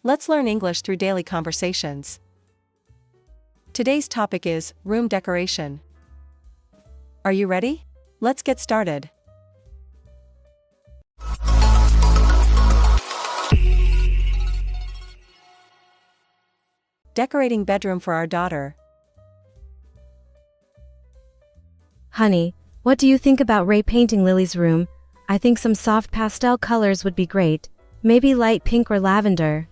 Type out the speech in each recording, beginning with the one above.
Let's learn English through daily conversations. Today's topic is room decoration. Are you ready? Let's get started. Decorating bedroom for our daughter. Honey, what do you think about repainting Lily's room? I think some soft pastel colors would be great. Maybe light pink or lavender.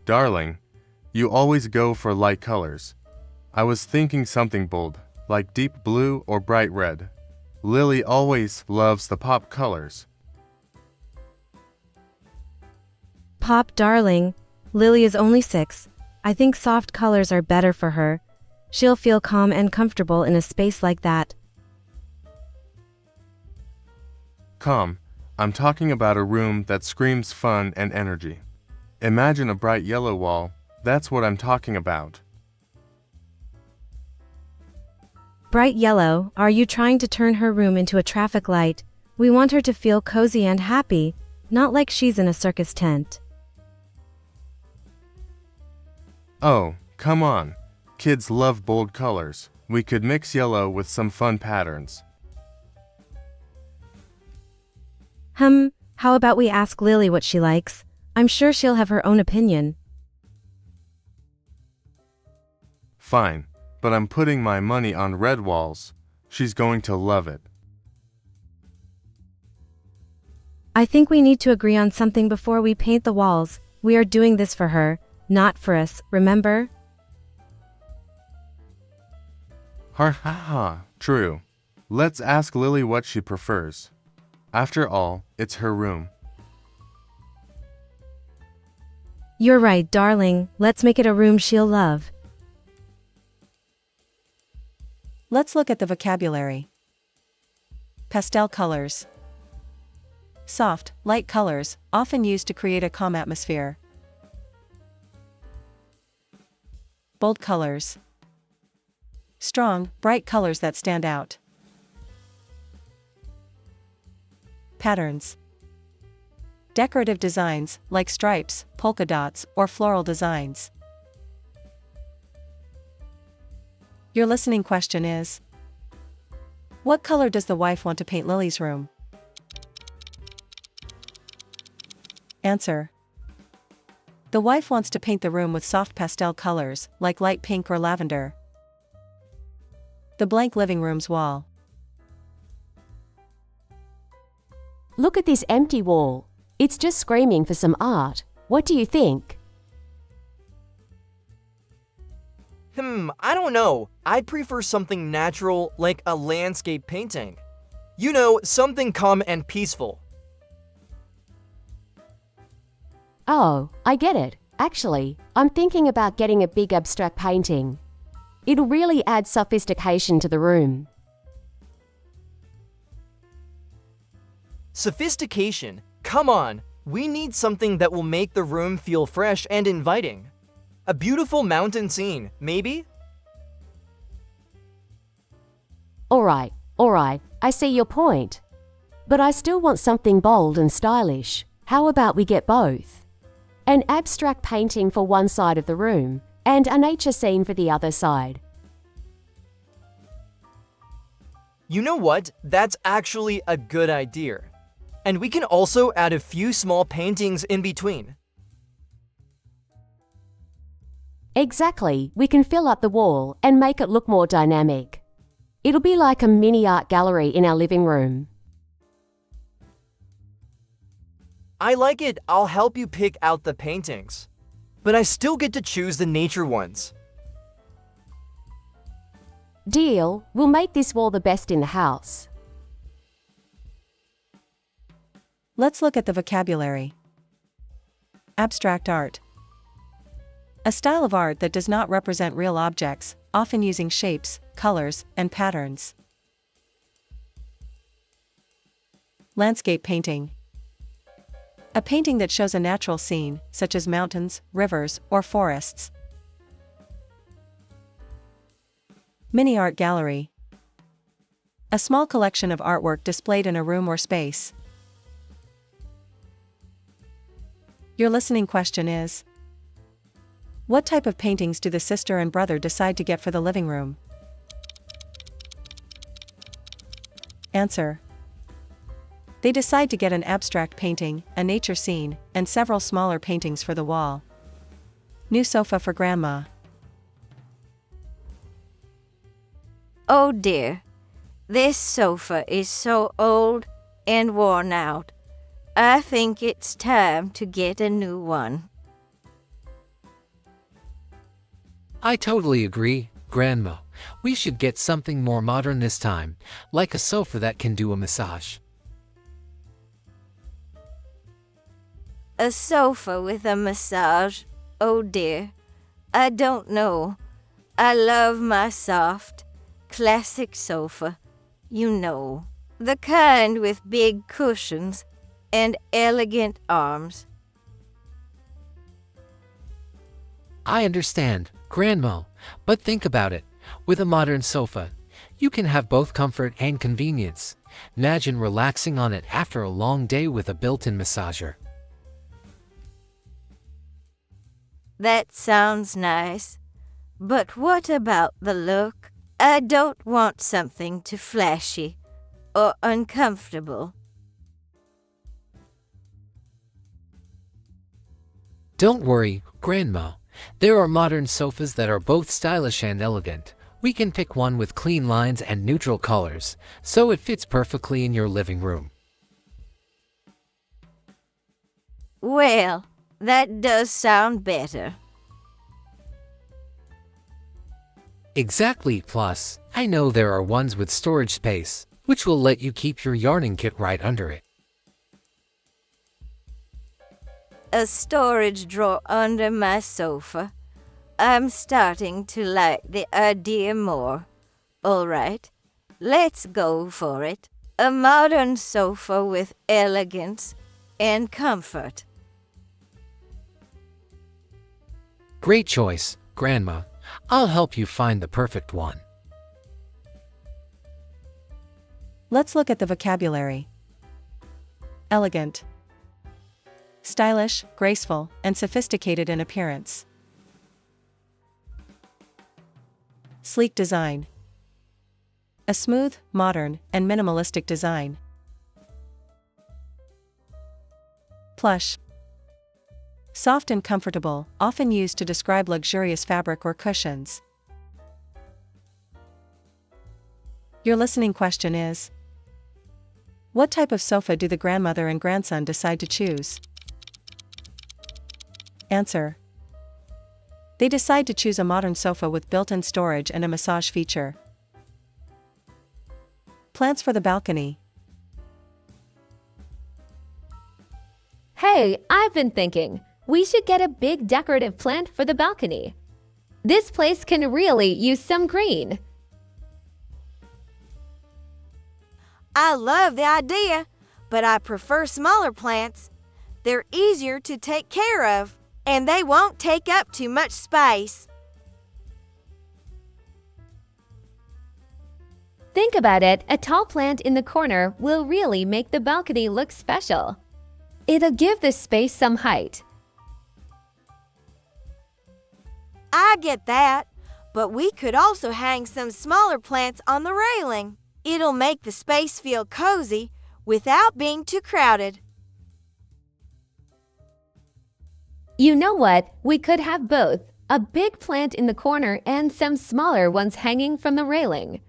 Darling, you always go for light colors. I was thinking something bold, like deep blue or bright red. Lily always loves the pop colors. Pop, darling. Lily is only 6. I think soft colors are better for her. She'll feel calm and comfortable in a space like that. Calm, I'm talking about a room that screams fun and energy. Imagine a bright yellow wall, that's what I'm talking about. Bright yellow, are you trying to turn her room into a traffic light? We want her to feel cozy and happy, not like she's in a circus tent. Oh, come on. Kids love bold colors. We could mix yellow with some fun patterns. How about we ask Lily what she likes? I'm sure she'll have her own opinion. Fine, but I'm putting my money on red walls. She's going to love it. I think we need to agree on something before we paint the walls. We are doing this for her, not for us, remember? Ha ha ha, true. Let's ask Lily what she prefers. After all, it's her room. You're right, darling. Let's make it a room she'll love. Let's look at the vocabulary. Pastel colors. Soft, light colors, often used to create a calm atmosphere. Bold colors. Strong, bright colors that stand out. Patterns. Decorative designs, like stripes, polka dots, or floral designs. Your listening question is: what color does the wife want to paint Lily's room? Answer: the wife wants to paint the room with soft pastel colors, like light pink or lavender. The blank living room's wall. Look at this empty wall. It's just screaming for some art. What do you think? I don't know. I'd prefer something natural, like a landscape painting. You know, something calm and peaceful. Oh, I get it. Actually, I'm thinking about getting a big abstract painting. It'll really add sophistication to the room. Sophistication? Come on, we need something that will make the room feel fresh and inviting. A beautiful mountain scene, maybe? Alright, I see your point. But I still want something bold and stylish. How about we get both? An abstract painting for one side of the room, and a nature scene for the other side. You know what? That's actually a good idea. And we can also add a few small paintings in between. Exactly, we can fill up the wall and make it look more dynamic. It'll be like a mini art gallery in our living room. I like it. I'll help you pick out the paintings. But I still get to choose the nature ones. Deal, we'll make this wall the best in the house. Let's look at the vocabulary. Abstract art. A style of art that does not represent real objects, often using shapes, colors, and patterns. Landscape painting. A painting that shows a natural scene, such as mountains, rivers, or forests. Mini art gallery. A small collection of artwork displayed in a room or space. Your listening question is: what type of paintings do the sister and brother decide to get for the living room? Answer: they decide to get an abstract painting, a nature scene, and several smaller paintings for the wall. New sofa for Grandma. Oh dear, this sofa is so old and worn out. I think it's time to get a new one. I totally agree, Grandma. We should get something more modern this time, like a sofa that can do a massage. A sofa with a massage? Oh dear, I don't know. I love my soft, classic sofa. You know, the kind with big cushions and elegant arms. I understand, Grandma, but think about it. With a modern sofa, you can have both comfort and convenience. Imagine relaxing on it after a long day with a built-in massager. That sounds nice. But what about the look? I don't want something too flashy or uncomfortable. Don't worry, Grandma. There are modern sofas that are both stylish and elegant. We can pick one with clean lines and neutral colors, so it fits perfectly in your living room. Well, that does sound better. Exactly, plus, I know there are ones with storage space, which will let you keep your yarning kit right under it. A storage drawer under my sofa. I'm starting to like the idea more. All right, let's go for it. A modern sofa with elegance and comfort. Great choice, Grandma. I'll help you find the perfect one. Let's look at the vocabulary. Elegant. Stylish, graceful, and sophisticated in appearance. Sleek design. A smooth, modern, and minimalistic design. Plush. Soft and comfortable, often used to describe luxurious fabric or cushions. Your listening question is: what type of sofa do the grandmother and grandson decide to choose? Answer: they decide to choose a modern sofa with built-in storage and a massage feature. Plants for the balcony. Hey, I've been thinking, we should get a big decorative plant for the balcony. This place can really use some green. I love the idea, but I prefer smaller plants. They're easier to take care of, and they won't take up too much space. Think about it, a tall plant in the corner will really make the balcony look special. It'll give the space some height. I get that, but we could also hang some smaller plants on the railing. It'll make the space feel cozy without being too crowded. You know what? We could have both, a big plant in the corner and some smaller ones hanging from the railing.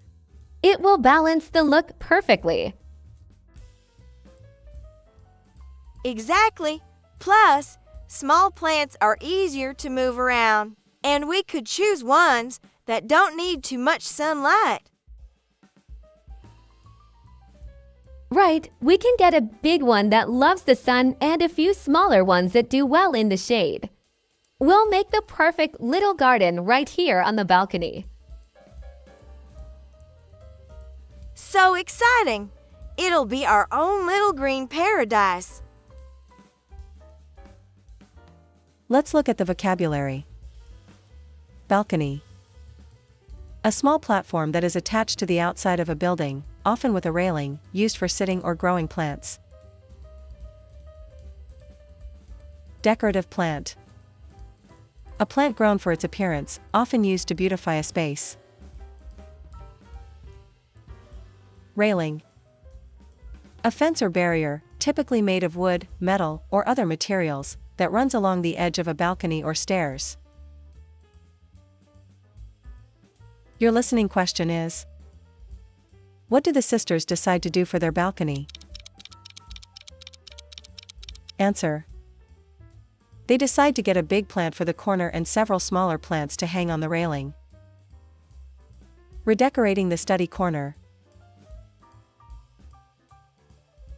It will balance the look perfectly. Exactly. Plus, small plants are easier to move around, and we could choose ones that don't need too much sunlight. Right, we can get a big one that loves the sun and a few smaller ones that do well in the shade. We'll make the perfect little garden right here on the balcony. So exciting! It'll be our own little green paradise. Let's look at the vocabulary. Balcony. A small platform that is attached to the outside of a building, often with a railing, used for sitting or growing plants. Decorative plant. A plant grown for its appearance, often used to beautify a space. Railing. A fence or barrier, typically made of wood, metal, or other materials, that runs along the edge of a balcony or stairs. Your listening question is: what do the sisters decide to do for their balcony? Answer: they decide to get a big plant for the corner and several smaller plants to hang on the railing. Redecorating the study corner.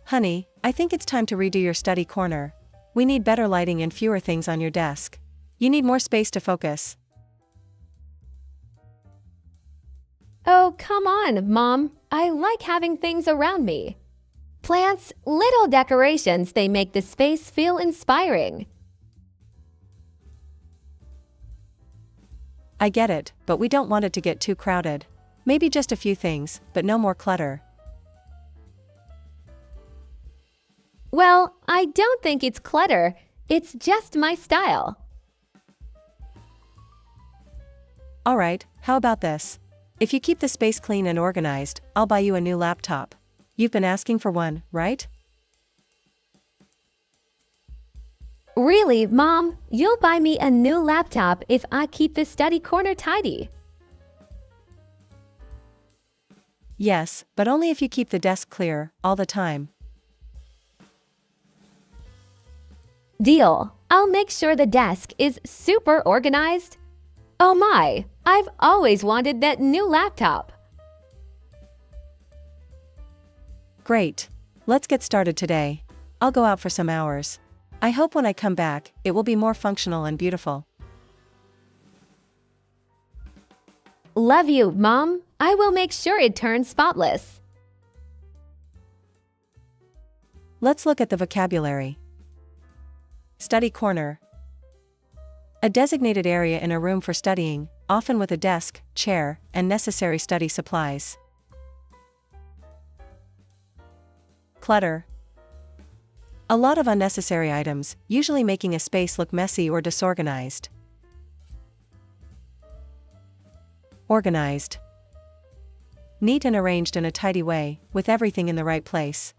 Honey, I think it's time to redo your study corner. We need better lighting and fewer things on your desk. You need more space to focus. Oh, come on, Mom. I like having things around me. Plants, little decorations, they make the space feel inspiring. I get it, but we don't want it to get too crowded. Maybe just a few things, but no more clutter. Well, I don't think it's clutter. It's just my style. Alright, how about this? If you keep the space clean and organized, I'll buy you a new laptop. You've been asking for one, right? Really, Mom? You'll buy me a new laptop if I keep the study corner tidy. Yes, but only if you keep the desk clear, all the time. Deal. I'll make sure the desk is super organized. Oh my, I've always wanted that new laptop. Great. Let's get started today. I'll go out for some hours. I hope when I come back, it will be more functional and beautiful. Love you, Mom. I will make sure it turns spotless. Let's look at the vocabulary. Study corner. A designated area in a room for studying, often with a desk, chair, and necessary study supplies. Clutter. A lot of unnecessary items, usually making a space look messy or disorganized. Organized. Neat and arranged in a tidy way, with everything in the right place.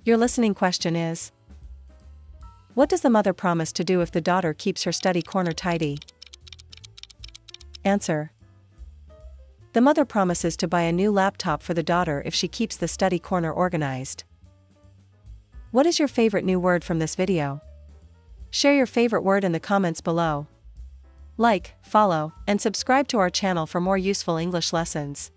Your listening question is: what does the mother promise to do if the daughter keeps her study corner tidy? Answer: the mother promises to buy a new laptop for the daughter if she keeps the study corner organized. What is your favorite new word from this video? Share your favorite word in the comments below. Like, follow, and subscribe to our channel for more useful English lessons.